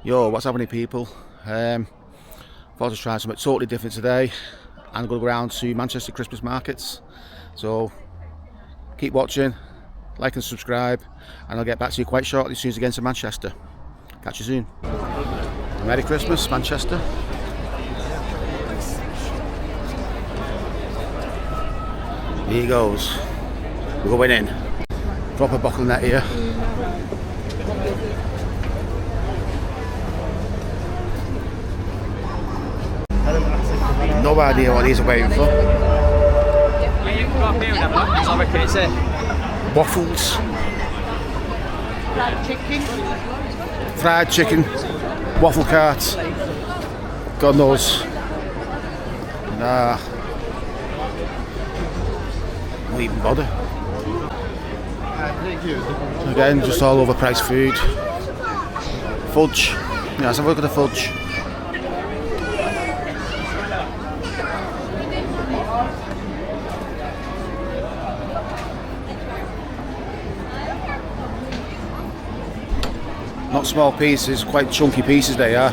Yo, what's happening, people? Thought I'd try something totally different today. I'm going to go around to Manchester Christmas markets. So keep watching, like and subscribe, and I'll get back to you quite shortly as soon as I get to Manchester. Catch you soon. Merry Christmas, Manchester. Here he goes. We're going in. Proper bottleneck here. No idea what these are waiting for. Waffles. Fried chicken. Waffle carts. God knows. Nah. Won't even bother. Again, just all overpriced food. Fudge. Yeah, let's have a look at the fudge. Not small pieces, quite chunky pieces they are.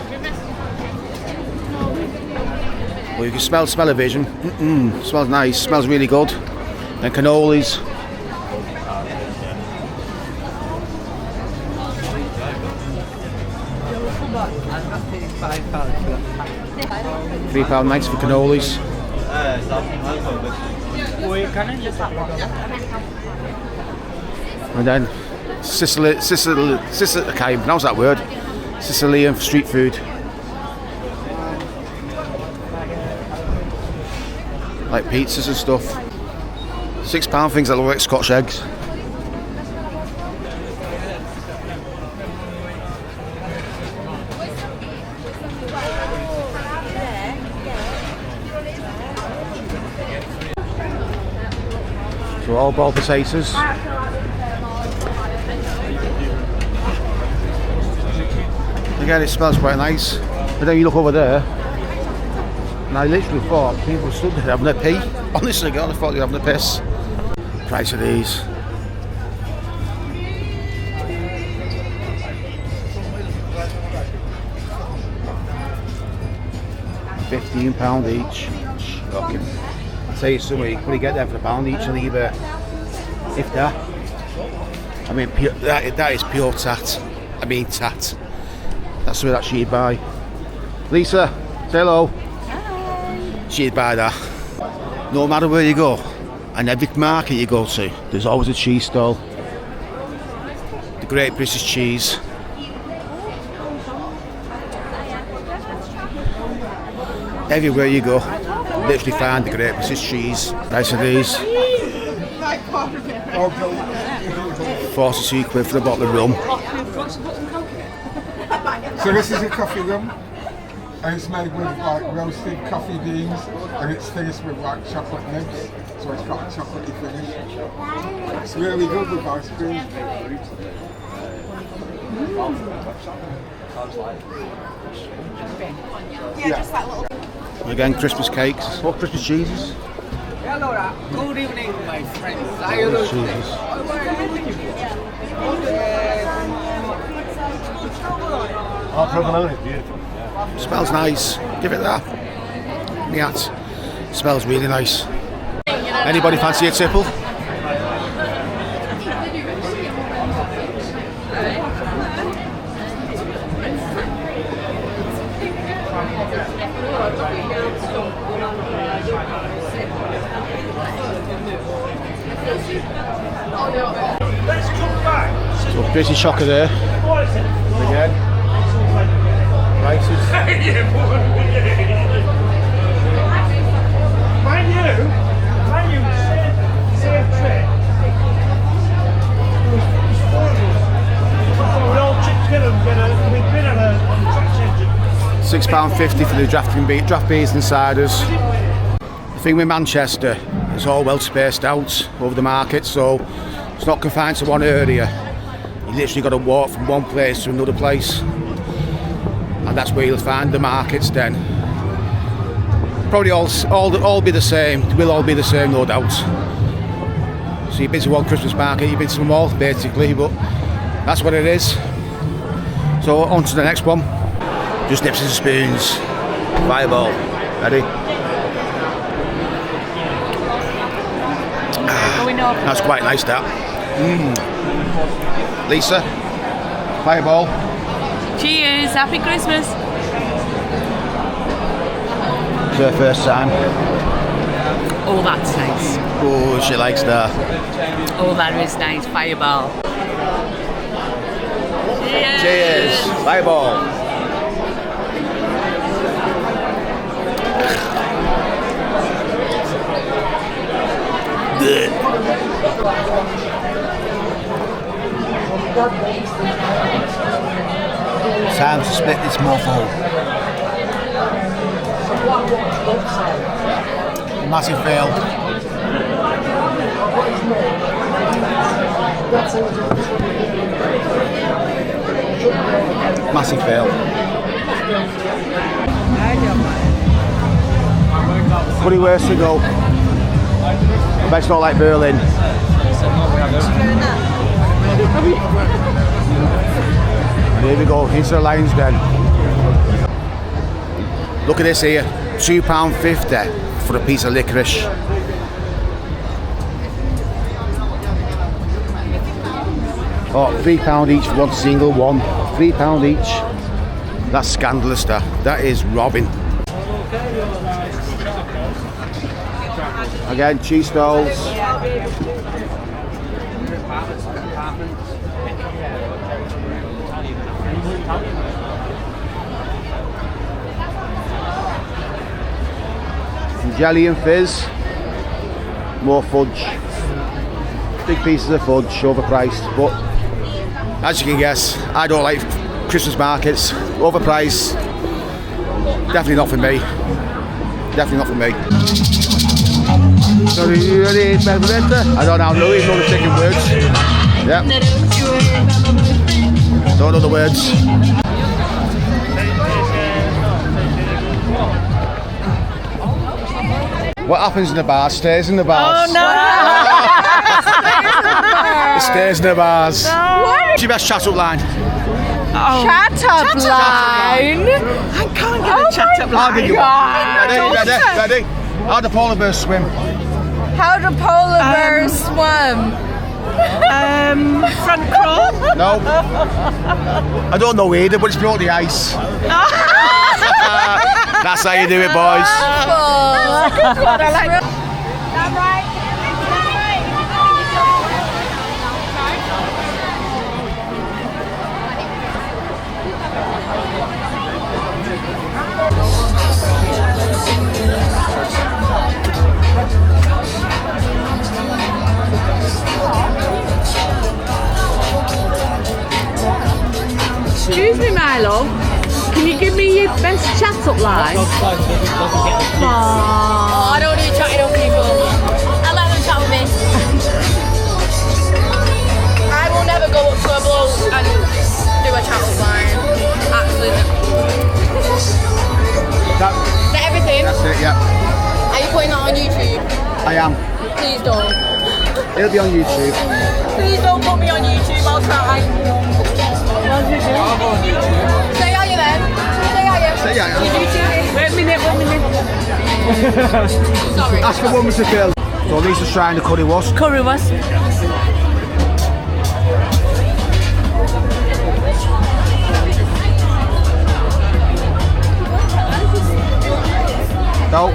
Well, you can smell smell-o-vision. Smells nice, smells really good. And cannolis. £3.90 for cannolis. And then Sicily, I can't even pronounce that word. Sicilian street food. Like pizzas and stuff. £6 things that look like Scotch eggs. So all boiled potatoes. Again, it smells quite nice. But then you look over there, and I literally thought people stood there having a pee. Honestly, God, I thought they were having a piss. Price of these. £15 each. Shocking. I'll tell you something, you can probably get them for £1 each and either, if that. I mean, that is pure tat. I mean tat. That's something that she'd buy. Lisa, say hello. Hi. She'd buy that. No matter where you go, and every market you go to, there's always a cheese stall. The Great British Cheese. Everywhere you go, literally find the Great British Cheese. Nice of these. £42 for a bottle of rum. So this is a coffee rum, and it's made with like roasted coffee beans, and it's finished with like chocolate nibs, so it's got a chocolatey finish. It's really good with ice cream. Yeah. Again, Christmas cakes. What Christmas cheeses? Hello, good evening, my friends. Christmas cheeses. Oh, provolone is beautiful. Yeah. Smells nice. Give it that. Yeah, smells really nice. Anybody fancy a tipple? So British chocolate there. Again. Prices. £6.50 for the draft beers and ciders. The thing with Manchester, it's all well spaced out over the market, so it's not confined to one area. You literally got to walk from one place to another place, and that's where you'll find the markets then. Probably all be the same. They will all be the same, no doubt. So you've been to one Christmas market, you've been to them all basically, but that's what it is. So on to the next one. Just nips and spoons. Fireball. Ready? That's quite nice, that. Lisa, fireball. Cheers, happy Christmas. It's her first time. Oh, that's nice. Oh, she likes that. Oh, that is nice. Fireball. Cheers. Cheers. Fireball. Time to split this mofo. Massive fail. Massive fail. Pretty worse to go. I bet it's not like Berlin. And here we go, into the Lions Den. Look at this here, £2.50 for a piece of licorice. Oh, £3 each for one single one. £3 each. That's scandalous, that is robbing. Again, cheese stalls. Some jelly and fizz. More fudge. Big pieces of fudge, overpriced, but as you can guess, I don't like Christmas markets. Overpriced. Definitely not for me. Definitely not for me. So are you ready, Benedetta? I don't know the second words. Yep. Don't know the words. What happens in the bar stays in the bars. Oh no! It stays in the bars. No. What's your best chat-up line? Oh. Chat-up line? I can't get a chat-up line. How do you want? Ready? How do polar bears swim? How do polar bears swim? Front crawl? No. I don't know either, but it's brought the ice. That's how you do it, boys. That's a good one. I like it. Excuse me, my love. Can you give me your best chat-up line? Oh, I don't do chatting on people. I let them chat with me. I will never go up to a bloke and do a chat-up line. Absolutely. Is that everything? That's it, yeah. Are you putting that on YouTube? I am. Please don't. It'll be on YouTube. Please don't put me on YouTube, I'll try. Say are you then? Say are you? Say yeah. Wait a minute. Sorry. Ask for one Mr. Phil. So Lisa's trying the currywurst. Currywurst. No.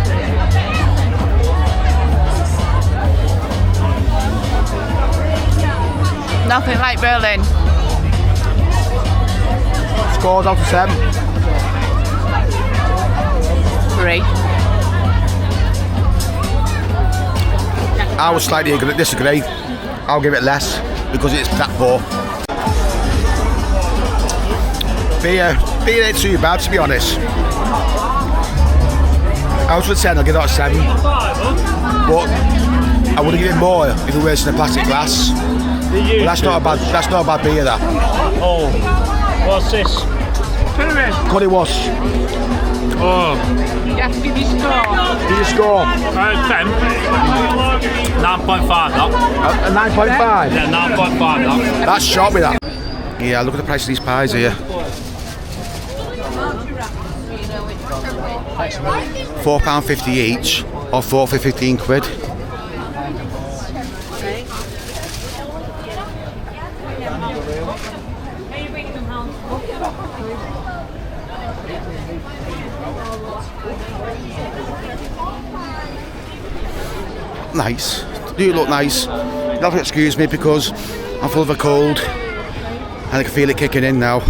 Nothing like Berlin. Scores out of 7. 3. I would slightly disagree. I'll give it less because it's that poor. Beer ain't too bad, to be honest. Out of 10, I'll give that a 7. But I would have given it more if it was in a plastic glass. But that's not a bad beer, that. Oh, what's this? Currywurst. Oh, You have to give your score. Did you score? 10. 9.5, that. A 9.5? Yeah, 9.5, that. That's shot me, that. Yeah, look at the price of these pies here. £4.50 each, or 4 for 15 quid. Nice. Do look nice. You'll have to excuse me because I'm full of a cold and I can feel it kicking in now.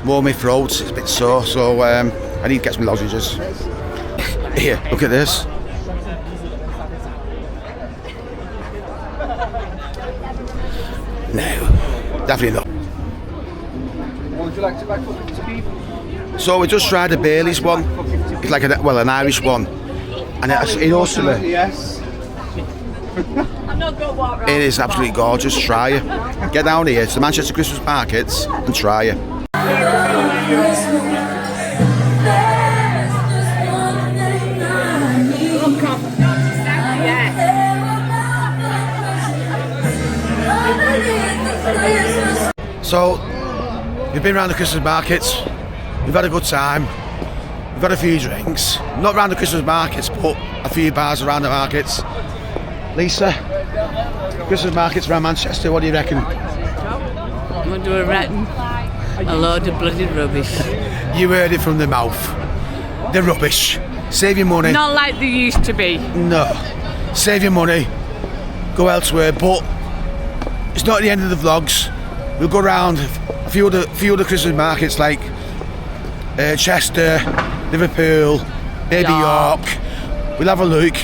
More my throat, it's a bit sore, so I need to get some lozenges. Here, look at this. No, definitely not. Would you like to back to beef? So we just tried the Bailey's one. It's like an Irish one, and it's in Ursula. Yes. It is absolutely gorgeous. Try it. Get down here to the Manchester Christmas markets and try it. So we've been around the Christmas markets. We've had a good time. We've had a few drinks. Not around the Christmas markets, but a few bars around the markets. Lisa, Christmas markets around Manchester, what do you reckon? What do I reckon? A load of bloody rubbish. You heard it from the mouth. They're rubbish. Save your money. Not like they used to be. No. Save your money. Go elsewhere. But it's not the end of the vlogs. We'll go around a few other Christmas markets like Chester, Liverpool, maybe York. We'll have a look.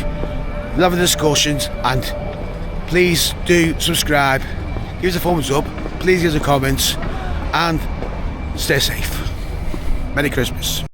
We'll have a discussion, and please do subscribe, give us a thumbs up, please give us a comment, and stay safe. Merry Christmas.